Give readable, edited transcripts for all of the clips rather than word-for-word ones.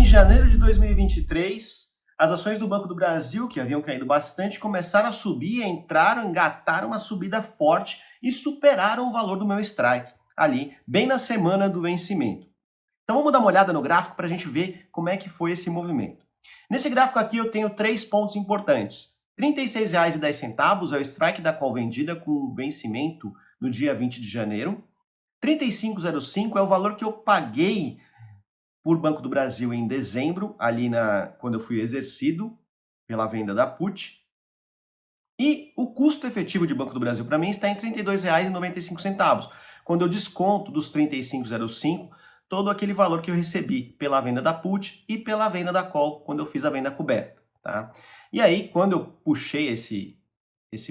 em janeiro de 2023, as ações do Banco do Brasil, que haviam caído bastante, começaram a subir, engataram uma subida forte e superaram o valor do meu strike, ali, bem na semana do vencimento. Então vamos dar uma olhada no gráfico para a gente ver como é que foi esse movimento. Nesse gráfico aqui eu tenho 3 pontos importantes. R$ 36,10 é o strike da call vendida com vencimento no dia 20 de janeiro. 35,05 é o valor que eu paguei por Banco do Brasil em dezembro, quando eu fui exercido pela venda da put. E o custo efetivo de Banco do Brasil para mim está em R$ 32,95. Quando eu desconto dos 35,05 todo aquele valor que eu recebi pela venda da put e pela venda da call quando eu fiz a venda coberta, tá? E aí, quando eu puxei esse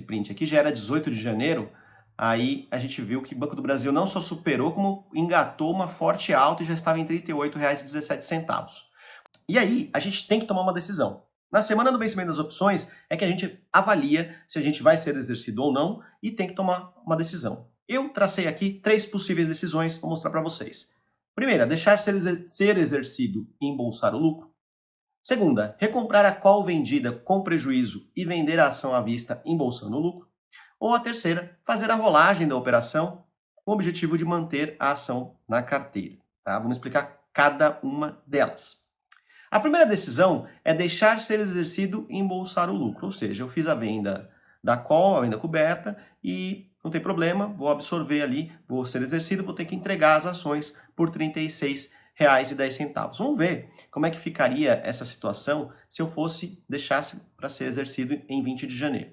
print aqui, já era 18 de janeiro, aí a gente viu que o Banco do Brasil não só superou, como engatou uma forte alta e já estava em R$ 38,17. E aí, a gente tem que tomar uma decisão. Na semana do vencimento das opções, é que a gente avalia se a gente vai ser exercido ou não e tem que tomar uma decisão. Eu tracei aqui 3 possíveis decisões, vou mostrar para vocês. Primeira, deixar ser exercido e embolsar o lucro. Segunda, recomprar a call vendida com prejuízo e vender a ação à vista embolsando o lucro. Ou a terceira, fazer a rolagem da operação com o objetivo de manter a ação na carteira. Tá? Vamos explicar cada uma delas. A primeira decisão é deixar ser exercido e embolsar o lucro, ou seja, eu fiz a venda da call, a venda coberta, e não tem problema, vou absorver ali, vou ser exercido, vou ter que entregar as ações por R$ 36,10. Vamos ver como é que ficaria essa situação se eu deixasse para ser exercido em 20 de janeiro.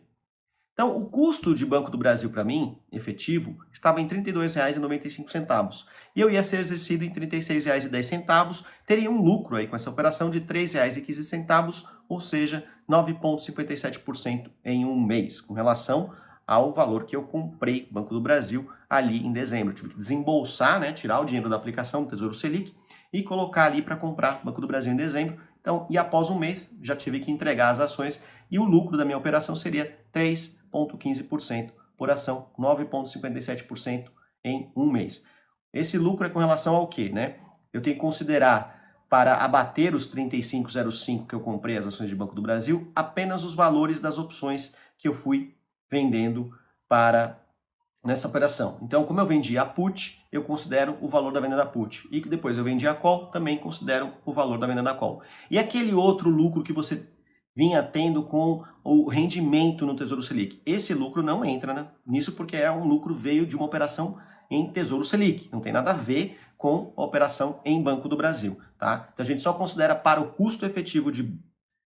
Então, o custo de Banco do Brasil para mim, efetivo, estava em R$ 32,95. E eu ia ser exercido em R$ 36,10, teria um lucro aí com essa operação de R$ 3,15, ou seja, 9,57% em um mês, com relação ao valor que eu comprei Banco do Brasil ali em dezembro. Eu tive que desembolsar, né, tirar o dinheiro da aplicação do Tesouro Selic e colocar ali para comprar Banco do Brasil em dezembro. Então, e após um mês, já tive que entregar as ações e o lucro da minha operação seria 3,15% por ação, 9,57% em um mês. Esse lucro é com relação ao quê, né? Eu tenho que considerar, para abater os 35,05 que eu comprei as ações de Banco do Brasil, apenas os valores das opções que eu fui vendendo nessa operação. Então, como eu vendi a put, eu considero o valor da venda da put. E depois eu vendi a call, também considero o valor da venda da call. E aquele outro lucro que você vinha tendo com o rendimento no Tesouro Selic, esse lucro não entra nisso porque um lucro veio de uma operação em Tesouro Selic. Não tem nada a ver com a operação em Banco do Brasil, tá? Então a gente só considera para o custo efetivo de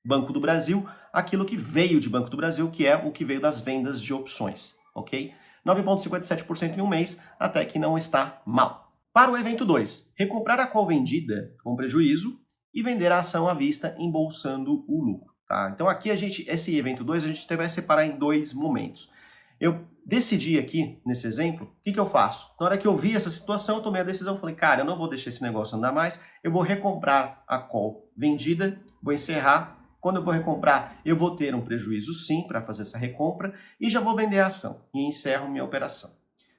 Banco do Brasil aquilo que veio de Banco do Brasil, que é o que veio das vendas de opções, ok? 9,57% em um mês, até que não está mal. Para o evento 2, recomprar a call vendida com prejuízo e vender a ação à vista embolsando o lucro. Tá? Então aqui esse evento 2 a gente vai separar em 2 momentos. Eu decidi aqui, nesse exemplo, o que eu faço? Na hora que eu vi essa situação, eu tomei a decisão, falei, cara, eu não vou deixar esse negócio andar mais, eu vou recomprar a call vendida, vou encerrar. Quando eu vou recomprar, eu vou ter um prejuízo sim para fazer essa recompra e já vou vender a ação e encerro minha operação.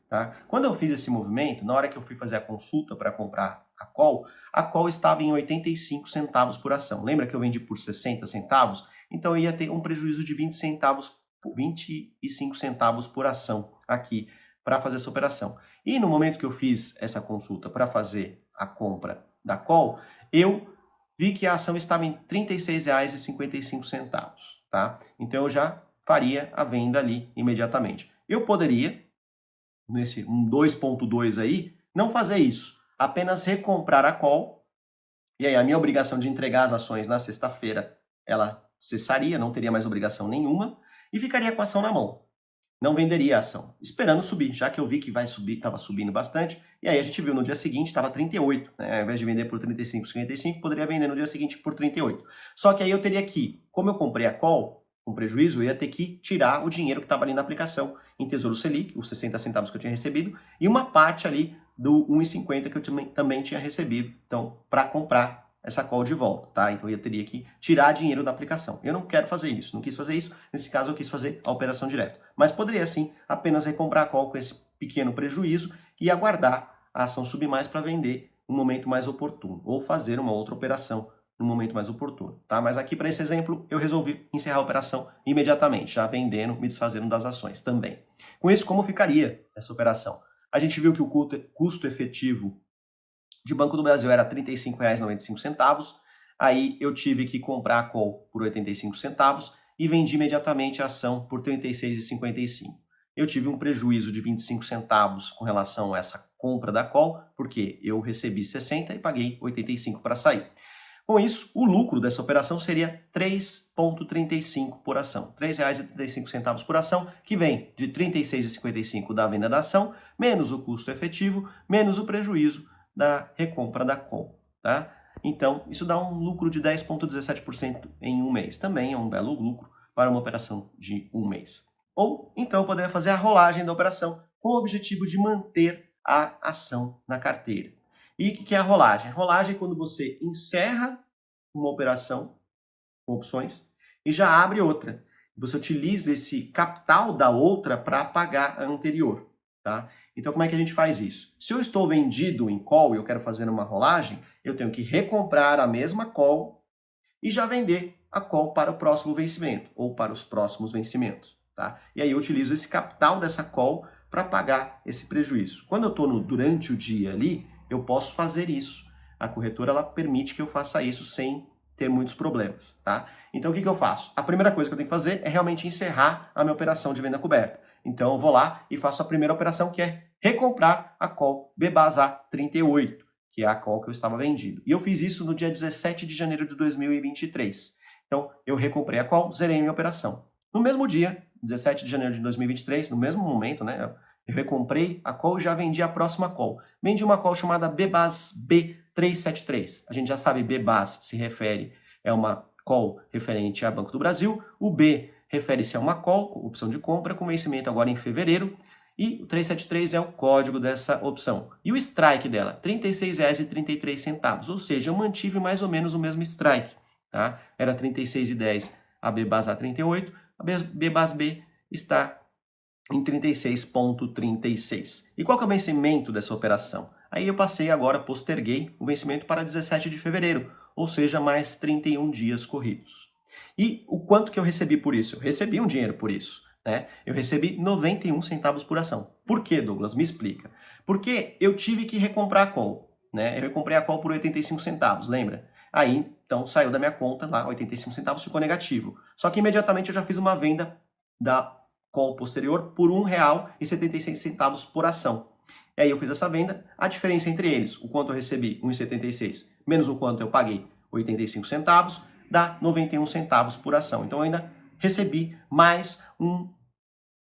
Tá? Quando eu fiz esse movimento, na hora que eu fui fazer a consulta para comprar a call estava em 85 centavos por ação. Lembra que eu vendi por 60 centavos? Então eu ia ter um prejuízo de 25 centavos por ação aqui para fazer essa operação. E no momento que eu fiz essa consulta para fazer a compra da call, eu vi que a ação estava em R$ 36,55, tá? Então eu já faria a venda ali imediatamente. Eu poderia, nesse 2.2 aí, não fazer isso, apenas recomprar a call, e aí a minha obrigação de entregar as ações na sexta-feira, ela cessaria, não teria mais obrigação nenhuma, e ficaria com a ação na mão. Não venderia a ação, esperando subir, já que eu vi que vai subir, estava subindo bastante, e aí a gente viu no dia seguinte, estava 38, né? Ao invés de vender por 35,55, poderia vender no dia seguinte por 38. Só que aí eu teria que, como eu comprei a call, com prejuízo, eu ia ter que tirar o dinheiro que estava ali na aplicação em Tesouro Selic, os 60 centavos que eu tinha recebido, e uma parte ali do 1,50 que eu também tinha recebido, então, para comprar essa call de volta, tá? Então eu teria que tirar dinheiro da aplicação. Eu não quero fazer isso, não quis fazer isso. Nesse caso eu quis fazer a operação direta. Mas poderia sim apenas recomprar a call com esse pequeno prejuízo e aguardar a ação subir mais para vender no momento mais oportuno. Ou fazer uma outra operação no momento mais oportuno, tá? Mas aqui para esse exemplo, eu resolvi encerrar a operação imediatamente, já vendendo, me desfazendo das ações também. Com isso, como ficaria essa operação? A gente viu que o custo efetivo de Banco do Brasil era R$ 35,95, aí eu tive que comprar a call por 85 centavos e vendi imediatamente a ação por R$ 36,55. Eu tive um prejuízo de 25 centavos com relação a essa compra da call, porque eu recebi 60 e paguei 85 para sair. Com isso, o lucro dessa operação seria 3,35 por ação, R$ 3,35 por ação, que vem de R$ 36,55 da venda da ação, menos o custo efetivo, menos o prejuízo da recompra da call, tá? Então, isso dá um lucro de 10,17% em um mês. Também é um belo lucro para uma operação de um mês. Ou, então, eu poderia fazer a rolagem da operação com o objetivo de manter a ação na carteira. E o que é a rolagem? A rolagem é quando você encerra uma operação com opções e já abre outra. Você utiliza esse capital da outra para pagar a anterior, tá? Então, como é que a gente faz isso? Se eu estou vendido em call e eu quero fazer uma rolagem, eu tenho que recomprar a mesma call e já vender a call para o próximo vencimento ou para os próximos vencimentos, tá? E aí eu utilizo esse capital dessa call para pagar esse prejuízo. Quando eu estou durante o dia ali, eu posso fazer isso. A corretora ela permite que eu faça isso sem ter muitos problemas, tá? Então o que eu faço? A primeira coisa que eu tenho que fazer é realmente encerrar a minha operação de venda coberta. Então eu vou lá e faço a primeira operação, que é recomprar a call BBASA 38, que é a call que eu estava vendido. E eu fiz isso no dia 17 de janeiro de 2023. Então eu recomprei a call, zerei minha operação. No mesmo dia, 17 de janeiro de 2023, no mesmo momento, né, eu recomprei a call e já vendi a próxima call. Vendi uma call chamada BBAS B373. A gente já sabe, BBAS se refere, é uma call referente a Banco do Brasil. O B refere-se a uma call, opção de compra, com vencimento agora em fevereiro. E o 373 é o código dessa opção. E o strike dela, R$ 36,33. Ou seja, eu mantive mais ou menos o mesmo strike. Tá? Era R$ 36,10 a BBAS A38, a BBAS B está em 36,36. E qual que é o vencimento dessa operação? Aí eu passei agora, posterguei o vencimento para 17 de fevereiro, ou seja, mais 31 dias corridos. E o quanto que eu recebi por isso? Eu recebi um dinheiro por isso, né? Eu recebi 91 centavos por ação. Por quê, Douglas? Me explica. Porque eu tive que recomprar a call, né? Eu recomprei a call por 85 centavos, lembra? Aí, então, saiu da minha conta lá, 85 centavos, ficou negativo. Só que imediatamente eu já fiz uma venda da call posterior por R$ 1,76 por ação. E aí eu fiz essa venda, a diferença entre eles, o quanto eu recebi, 1,76, menos o quanto eu paguei, 85 centavos, dá 91 centavos por ação. Então eu ainda recebi mais um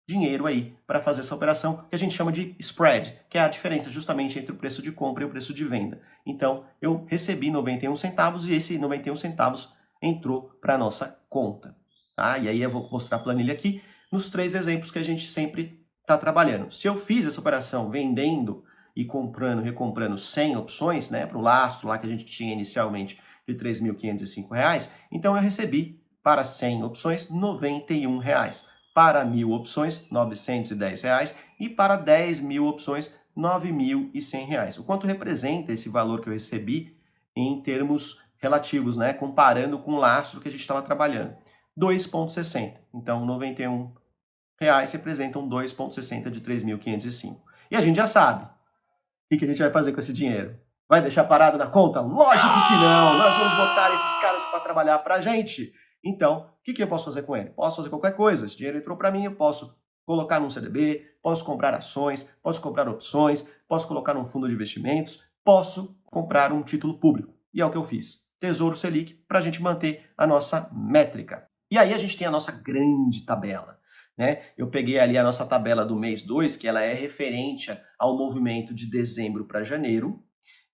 dinheiro aí para fazer essa operação que a gente chama de spread, que é a diferença justamente entre o preço de compra e o preço de venda. Então eu recebi 91 centavos e esse 91 centavos entrou para a nossa conta. Tá? E aí eu vou mostrar a planilha aqui nos 3 exemplos que a gente sempre está trabalhando. Se eu fiz essa operação vendendo e comprando, recomprando 100 opções, né, para o lastro lá que a gente tinha inicialmente de R$ 3.505, então eu recebi para 100 opções R$ 91. Para 1.000 opções, R$ 910 e para 10.000 opções, R$ 9.100. O quanto representa esse valor que eu recebi em termos relativos, né? Comparando com o lastro que a gente estava trabalhando. 2,60. Então, R$ 91 representam 2,60 de 3.505. E a gente já sabe o que a gente vai fazer com esse dinheiro. Vai deixar parado na conta? Lógico que não! Nós vamos botar esses caras para trabalhar para a gente. Então, o que eu posso fazer com ele? Posso fazer qualquer coisa. Esse dinheiro entrou para mim, eu posso colocar num CDB, posso comprar ações, posso comprar opções, posso colocar num fundo de investimentos, posso comprar um título público. E é o que eu fiz. Tesouro Selic para a gente manter a nossa métrica. E aí a gente tem a nossa grande tabela. Né? Eu peguei ali a nossa tabela do mês 2, que ela é referente ao movimento de dezembro para janeiro,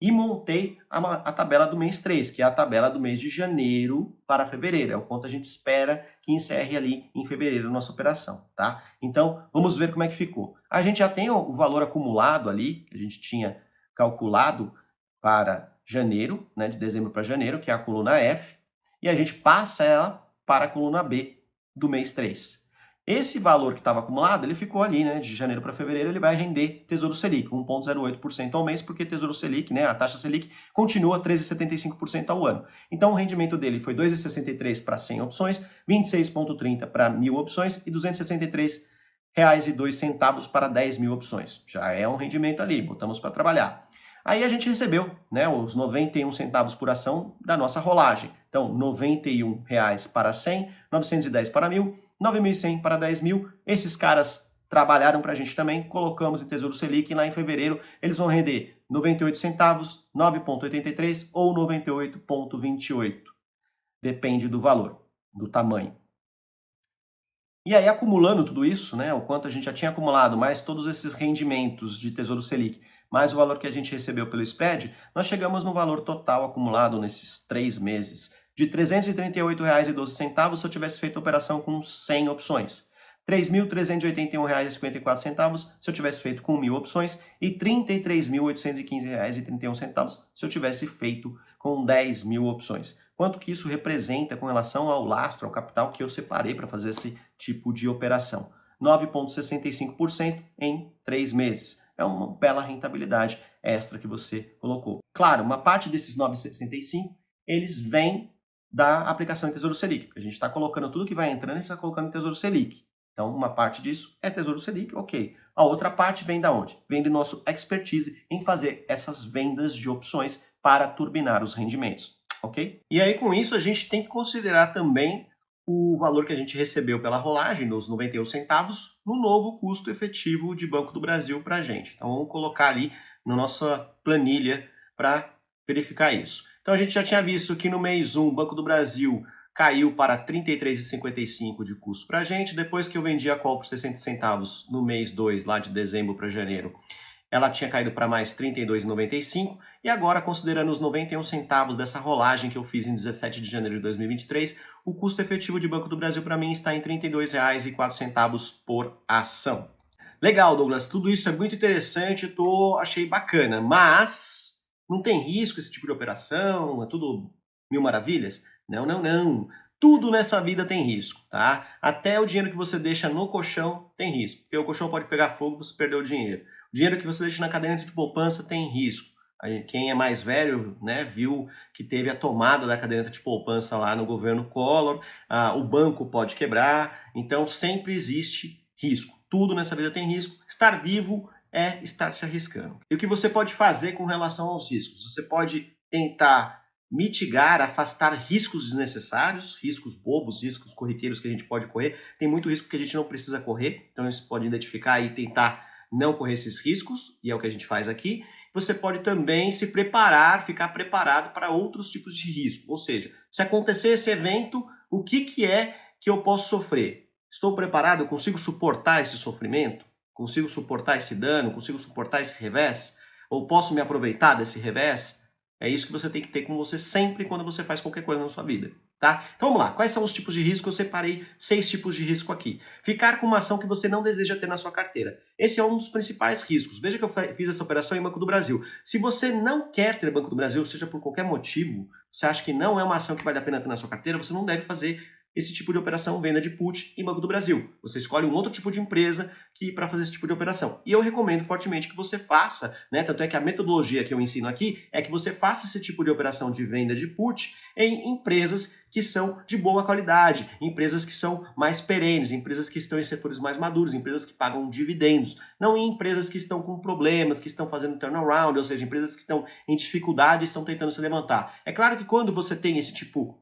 e montei a tabela do mês 3, que é a tabela do mês de janeiro para fevereiro. É o quanto a gente espera que encerre ali em fevereiro a nossa operação, tá? Então, vamos ver como é que ficou. A gente já tem o valor acumulado ali, que a gente tinha calculado para janeiro, né, de dezembro para janeiro, que é a coluna F, e a gente passa ela para a coluna B do mês 3. Esse valor que estava acumulado, ele ficou ali, né? De janeiro para fevereiro, ele vai render Tesouro Selic, 1,08% ao mês, porque Tesouro Selic, né? A taxa Selic continua 13,75% ao ano. Então, o rendimento dele foi 2,63 para 100 opções, 26,30 para 1.000 opções e R$ 263,02 para 10 mil opções. Já é um rendimento ali, botamos para trabalhar. Aí a gente recebeu, né, os 91 centavos por ação da nossa rolagem. Então, R$ 91 para 100, 910 para 1.000, 9.100 para 10 mil. Esses caras trabalharam para a gente também, colocamos em Tesouro Selic e lá em fevereiro eles vão render 98 centavos, 9,83 ou 98,28. Depende do valor, do tamanho. E aí, acumulando tudo isso, né, o quanto a gente já tinha acumulado, mais todos esses rendimentos de Tesouro Selic, mais o valor que a gente recebeu pelo spread, nós chegamos no valor total acumulado nesses 3 meses de R$ 338,12 se eu tivesse feito a operação com 100 opções. R$ 3.381,54 se eu tivesse feito com 1.000 opções e R$ 33.815,31 se eu tivesse feito com 10 mil opções. Quanto que isso representa com relação ao lastro, ao capital que eu separei para fazer esse tipo de operação? 9,65% em 3 meses. É uma bela rentabilidade extra que você colocou. Claro, uma parte desses 9,65 eles vêm da aplicação em Tesouro Selic. A gente está colocando tudo que vai entrando, a gente está colocando em Tesouro Selic. Então, uma parte disso é Tesouro Selic, ok. A outra parte vem da onde? Vem do nosso expertise em fazer essas vendas de opções para turbinar os rendimentos, ok? E aí, com isso, a gente tem que considerar também o valor que a gente recebeu pela rolagem, nos 91 centavos, no novo custo efetivo de Banco do Brasil para a gente. Então, vamos colocar ali na nossa planilha para verificar isso. Então, a gente já tinha visto que no mês 1, o Banco do Brasil caiu para R$ 33,55 de custo para a gente. Depois que eu vendi a call por 60 centavos no mês 2, lá de dezembro para janeiro, ela tinha caído para mais R$ 32,95. E agora, considerando os 91 centavos dessa rolagem que eu fiz em 17 de janeiro de 2023, o custo efetivo de Banco do Brasil para mim está em R$ 32,04 por ação. Legal, Douglas, tudo isso é muito interessante, achei bacana, mas não tem risco esse tipo de operação? É tudo mil maravilhas? Não, não, não. Tudo nessa vida tem risco, tá? Até o dinheiro que você deixa no colchão tem risco, porque o colchão pode pegar fogo e você perdeu o dinheiro. O dinheiro que você deixa na caderneta de poupança tem risco. Quem é mais velho, né, viu que teve a tomada da caderneta de poupança lá no governo Collor, o banco pode quebrar, então sempre existe risco. Tudo nessa vida tem risco. Estar vivo é estar se arriscando. E o que você pode fazer com relação aos riscos? Você pode tentar mitigar, afastar riscos desnecessários, riscos bobos, riscos corriqueiros que a gente pode correr. Tem muito risco que a gente não precisa correr, então você pode identificar e tentar não correr esses riscos, e é o que a gente faz aqui. Você pode também se preparar, ficar preparado para outros tipos de risco. Ou seja, se acontecer esse evento, o que é que eu posso sofrer? Estou preparado? Eu consigo suportar esse sofrimento? Consigo suportar esse dano? Consigo suportar esse revés? Ou posso me aproveitar desse revés? É isso que você tem que ter com você sempre quando você faz qualquer coisa na sua vida, tá? Então vamos lá, quais são os tipos de risco? Eu separei 6 tipos de risco aqui. Ficar com uma ação que você não deseja ter na sua carteira. Esse é um dos principais riscos. Veja que eu fiz essa operação em Banco do Brasil. Se você não quer ter Banco do Brasil, seja por qualquer motivo, você acha que não é uma ação que vale a pena ter na sua carteira, você não deve fazer esse tipo de operação, venda de put em Banco do Brasil. Você escolhe um outro tipo de empresa para fazer esse tipo de operação. E eu recomendo fortemente que você faça, né? Tanto é que a metodologia que eu ensino aqui é que você faça esse tipo de operação de venda de put em empresas que são de boa qualidade, empresas que são mais perenes, empresas que estão em setores mais maduros, empresas que pagam dividendos, não em empresas que estão com problemas, que estão fazendo turnaround, ou seja, empresas que estão em dificuldade e estão tentando se levantar. É claro que quando você tem esse tipo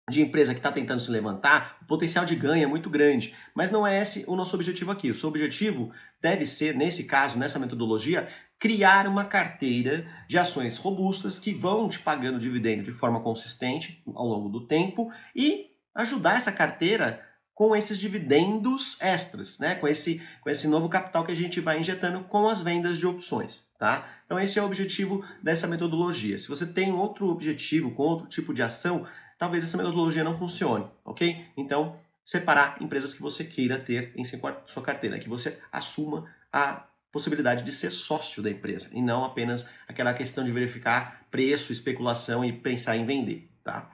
de empresa que está tentando se levantar, o potencial de ganho é muito grande. Mas não é esse o nosso objetivo aqui. O seu objetivo deve ser, nesse caso, nessa metodologia, criar uma carteira de ações robustas que vão te pagando dividendo de forma consistente ao longo do tempo e ajudar essa carteira com esses dividendos extras, né? Com esse novo capital que a gente vai injetando com as vendas de opções, tá? Então esse é o objetivo dessa metodologia. Se você tem outro objetivo com outro tipo de ação, talvez essa metodologia não funcione, ok? Então, separar empresas que você queira ter em sua carteira, que você assuma a possibilidade de ser sócio da empresa e não apenas aquela questão de verificar preço, especulação e pensar em vender, tá?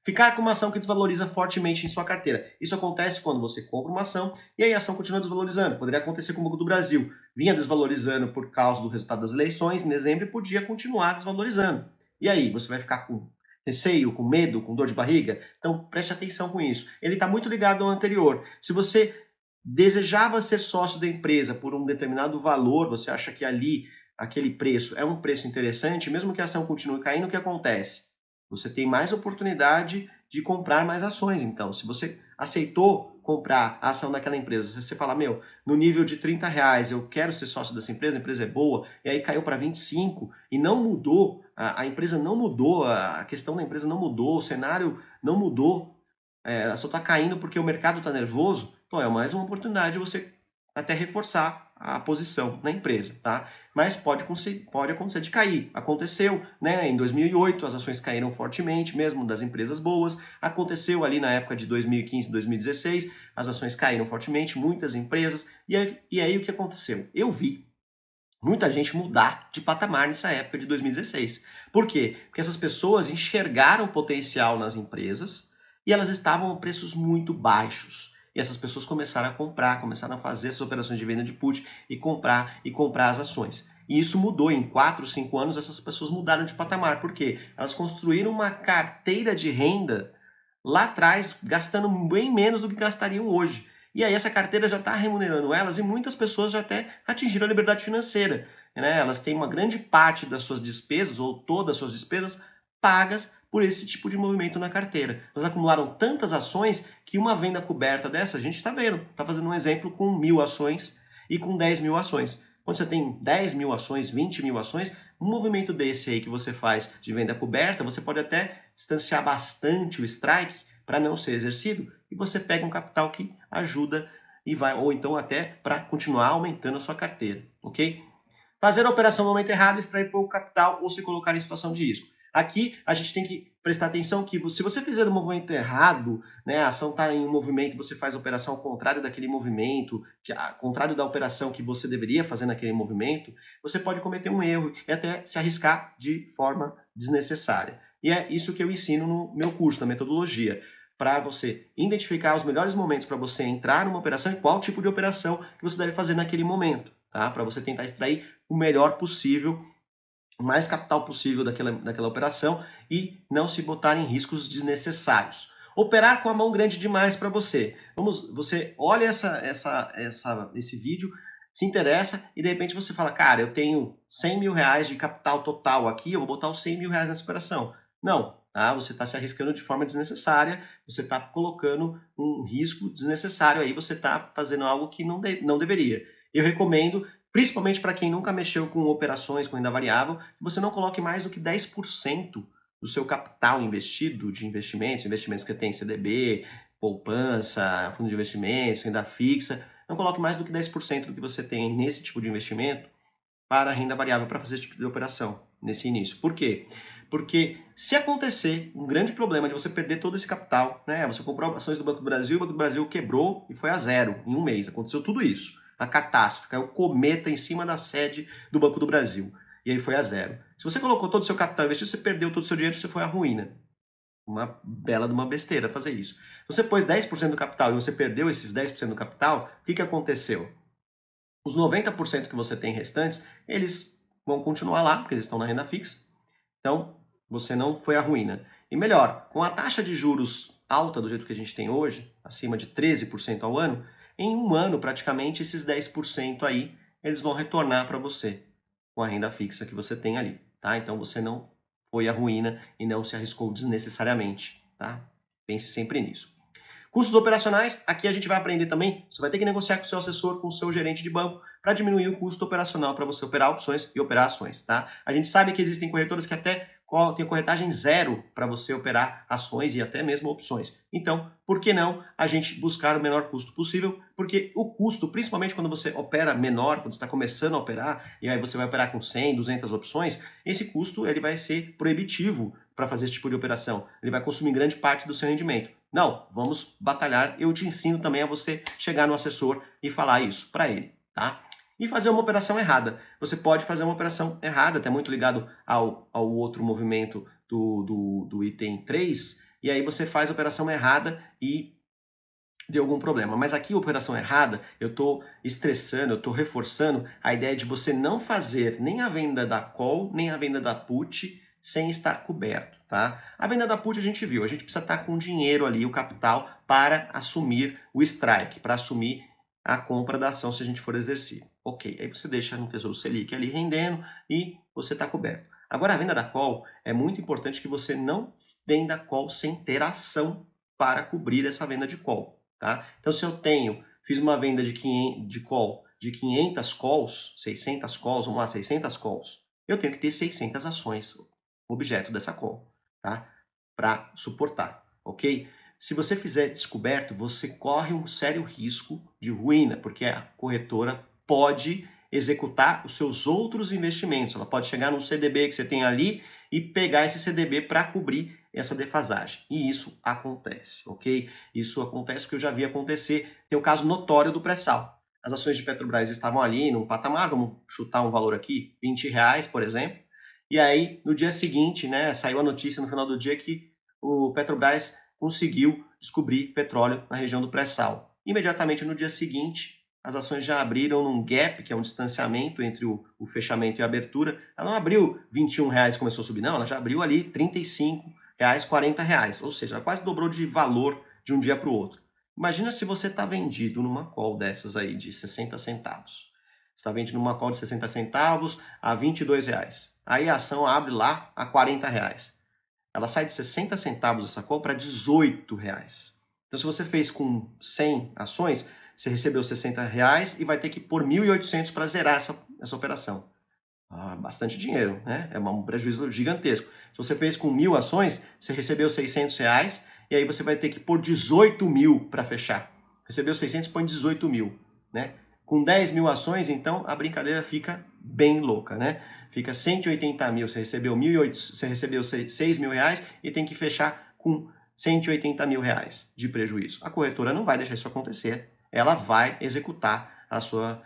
Ficar com uma ação que desvaloriza fortemente em sua carteira. Isso acontece quando você compra uma ação e aí a ação continua desvalorizando. Poderia acontecer com o Banco do Brasil. Vinha desvalorizando por causa do resultado das eleições em dezembro e podia continuar desvalorizando. E aí, você vai ficar com receio, com medo, com dor de barriga? Então preste atenção com isso. Ele está muito ligado ao anterior. Se você desejava ser sócio da empresa por um determinado valor, você acha que ali, aquele preço é um preço interessante, mesmo que a ação continue caindo, o que acontece? Você tem mais oportunidade de comprar mais ações. Então, se você aceitou comprar a ação daquela empresa, se você fala, meu, no nível de R$ 30, eu quero ser sócio dessa empresa, a empresa é boa, e aí caiu para 25 e não mudou, a empresa não mudou, a questão da empresa não mudou, o cenário não mudou, só está caindo porque o mercado está nervoso, então é mais uma oportunidade de você até reforçar a posição na empresa, tá? Mas pode acontecer de cair. Aconteceu, né? Em 2008 as ações caíram fortemente, mesmo das empresas boas. Aconteceu ali na época de 2015, 2016, as ações caíram fortemente, muitas empresas. E aí o que aconteceu? Eu vi muita gente mudar de patamar nessa época de 2016. Por quê? Porque essas pessoas enxergaram potencial nas empresas e elas estavam a preços muito baixos. E essas pessoas começaram a comprar, começaram a fazer essas operações de venda de put e comprar as ações. E isso mudou em 4, 5 anos, essas pessoas mudaram de patamar. Por quê? Elas construíram uma carteira de renda lá atrás, gastando bem menos do que gastariam hoje. E aí essa carteira já está remunerando elas e muitas pessoas já até atingiram a liberdade financeira. Né? Elas têm uma grande parte das suas despesas, ou todas as suas despesas, pagas por esse tipo de movimento na carteira. Elas acumularam tantas ações que uma venda coberta dessa, a gente está vendo, está fazendo um exemplo com 1.000 ações e com 10.000 ações. Quando você tem 10.000 ações, 20.000 ações, um movimento desse aí que você faz de venda coberta, você pode até distanciar bastante o strike para não ser exercido e você pega um capital que ajuda e vai, ou então até para continuar aumentando a sua carteira, ok? Fazer a operação no momento errado, extrair pouco capital ou se colocar em situação de risco. Aqui a gente tem que prestar atenção que se você fizer o movimento errado, né, a ação está em um movimento, você faz a operação ao contrário daquele movimento, ao contrário da operação que você deveria fazer naquele movimento, você pode cometer um erro e até se arriscar de forma desnecessária. E é isso que eu ensino no meu curso, na metodologia, para você identificar os melhores momentos para você entrar numa operação e qual tipo de operação que você deve fazer naquele momento, tá? Para você tentar extrair o melhor possível, o mais capital possível daquela operação e não se botar em riscos desnecessários. Operar com a mão grande demais para você. Você olha esse vídeo, se interessa e de repente você fala, cara, eu tenho R$ 100.000 de capital total aqui, eu vou botar os R$ 100.000 nessa operação. Não, tá? Você está se arriscando de forma desnecessária, você está colocando um risco desnecessário aí, você está fazendo algo que não deveria. Eu recomendo, principalmente para quem nunca mexeu com operações com renda variável, que você não coloque mais do que 10% do seu capital investido de investimentos que tem CDB, poupança, fundo de investimentos, renda fixa. Não coloque mais do que 10% do que você tem nesse tipo de investimento para renda variável, para fazer esse tipo de operação nesse início. Por quê? Porque se acontecer um grande problema de você perder todo esse capital, né? Você comprou ações do Banco do Brasil, o Banco do Brasil quebrou e foi a zero em um mês. Aconteceu tudo isso. A catástrofe, caiu cometa em cima da sede do Banco do Brasil. E aí foi a zero. Se você colocou todo o seu capital investido, você perdeu todo o seu dinheiro, você foi à ruína. Uma bela de uma besteira fazer isso. Você pôs 10% do capital e você perdeu esses 10% do capital, o que aconteceu? Os 90% que você tem restantes, eles vão continuar lá, porque eles estão na renda fixa. Então, você não foi à ruína. E melhor, com a taxa de juros alta do jeito que a gente tem hoje, acima de 13% ao ano, em um ano, praticamente, esses 10% aí, eles vão retornar para você com a renda fixa que você tem ali, tá? Então, você não foi à ruína e não se arriscou desnecessariamente, tá? Pense sempre nisso. Custos operacionais, aqui a gente vai aprender também, você vai ter que negociar com o seu assessor, com o seu gerente de banco, para diminuir o custo operacional para você operar opções e operar ações, tá? A gente sabe que existem corretoras que até tem corretagem zero para você operar ações e até mesmo opções. Então, por que não a gente buscar o menor custo possível? Porque o custo, principalmente quando você opera menor, quando você está começando a operar, e aí você vai operar com 100, 200 opções, esse custo ele vai ser proibitivo para fazer esse tipo de operação. Ele vai consumir grande parte do seu rendimento. Não, vamos batalhar. Eu te ensino também a você chegar no assessor e falar isso para ele, tá? E fazer uma operação errada. Você pode fazer uma operação errada, até muito ligado ao outro movimento do item 3, e aí você faz a operação errada e deu algum problema. Mas aqui, operação errada, eu estou estressando, eu estou reforçando a ideia de você não fazer nem a venda da call, nem a venda da put sem estar coberto, tá? A venda da put a gente viu, a gente precisa estar com dinheiro ali, o capital, para assumir o strike, para assumir a compra da ação se a gente for exercer. Ok, aí você deixa no Tesouro Selic ali rendendo e você está coberto. Agora, a venda da call, é muito importante que você não venda call sem ter ação para cobrir essa venda de call. Tá? Então, se eu fiz uma venda de call de 500 calls, 600 calls, vamos lá, 600 calls, eu tenho que ter 600 ações, objeto dessa call, tá? Para suportar, ok? Se você fizer descoberto, você corre um sério risco de ruína, porque a corretora pode executar os seus outros investimentos. Ela pode chegar no CDB que você tem ali e pegar esse CDB para cobrir essa defasagem. E isso acontece, ok? Isso acontece porque eu já vi acontecer. Tem o caso notório do pré-sal. As ações de Petrobras estavam ali num patamar, vamos chutar um valor aqui, R$20, por exemplo. E aí, no dia seguinte, né, saiu a notícia no final do dia que o Petrobras conseguiu descobrir petróleo na região do pré-sal. Imediatamente no dia seguinte, as ações já abriram num gap, que é um distanciamento entre o fechamento e a abertura. Ela não abriu R$21 e começou a subir, não, ela já abriu ali R$35, R$40, ou seja, ela quase dobrou de valor de um dia para o outro. Imagina se você está vendido numa call dessas aí de 60 centavos. Você está vendido numa call de 60 centavos a R$22. Aí a ação abre lá a R$40. Ela sai de 60 centavos essa call para R$18. Então, se você fez com 100 ações, você recebeu R$60 e vai ter que pôr 1.800 para zerar essa operação. Bastante dinheiro, né? É um prejuízo gigantesco. Se você fez com 1.000 ações, você recebeu R$600 e aí você vai ter que pôr 18.000 para fechar. Recebeu 600, põe 18.000, né? Com 10.000 ações, então, a brincadeira fica bem louca, né? Fica 180.000, você recebeu R$6.000 e tem que fechar com R$180.000 de prejuízo. A corretora não vai deixar isso acontecer. Ela vai executar a sua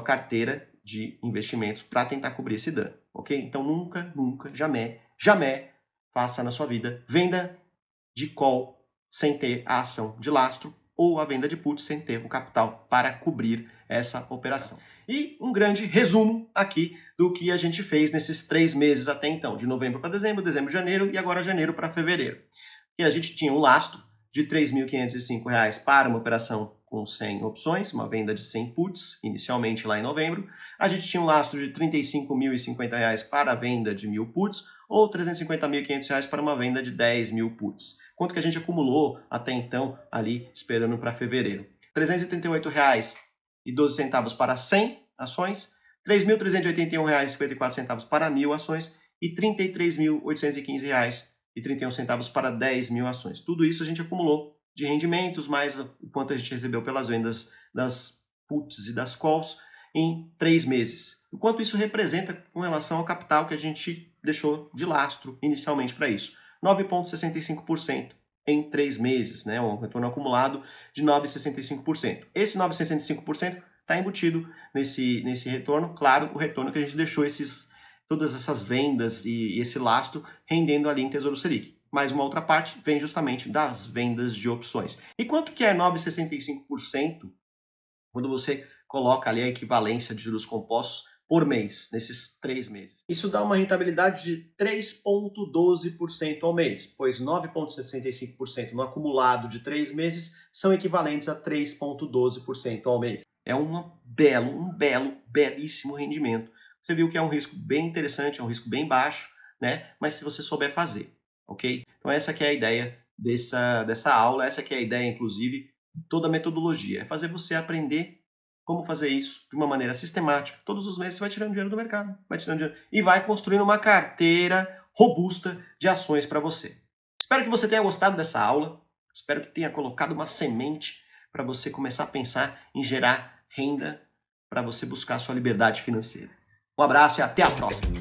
carteira de investimentos para tentar cobrir esse dano, ok? Então nunca, jamais faça na sua vida venda de call sem ter a ação de lastro ou a venda de put sem ter o capital para cobrir essa operação. E um grande resumo aqui do que a gente fez nesses 3 meses até então, de novembro para dezembro, dezembro, janeiro e agora janeiro para fevereiro. E a gente tinha um lastro de R$3.505 para uma operação com 100 opções, uma venda de 100 puts, inicialmente lá em novembro. A gente tinha um lastro de R$35.050 para a venda de 1.000 puts, ou R$350.500 para uma venda de 10.000 puts. Quanto que a gente acumulou até então, ali, esperando para fevereiro? R$338,12 para 100 ações, R$3.381,54 para 1.000 ações e R$33.815,31 para 10.000 ações. Tudo isso a gente acumulou de rendimentos, mais o quanto a gente recebeu pelas vendas das puts e das calls em 3 meses. O quanto isso representa com relação ao capital que a gente deixou de lastro inicialmente para isso. 9,65% em 3 meses, né? Um retorno acumulado de 9,65%. Esse 9,65% está embutido nesse retorno, claro, o retorno que a gente deixou todas essas vendas e esse lastro rendendo ali em Tesouro Selic. Mas uma outra parte vem justamente das vendas de opções. E quanto que é 9,65% quando você coloca ali a equivalência de juros compostos por mês, nesses 3 meses? Isso dá uma rentabilidade de 3,12% ao mês, pois 9,65% no acumulado de 3 meses são equivalentes a 3,12% ao mês. É um belíssimo rendimento. Você viu que é um risco bem interessante, é um risco bem baixo, né? Mas se você souber fazer. Ok? Então essa que é a ideia dessa aula, essa que é a ideia, inclusive, de toda a metodologia. É fazer você aprender como fazer isso de uma maneira sistemática. Todos os meses você vai tirando dinheiro do mercado, vai tirando dinheiro e vai construindo uma carteira robusta de ações para você. Espero que você tenha gostado dessa aula, espero que tenha colocado uma semente para você começar a pensar em gerar renda para você buscar a sua liberdade financeira. Um abraço e até a próxima!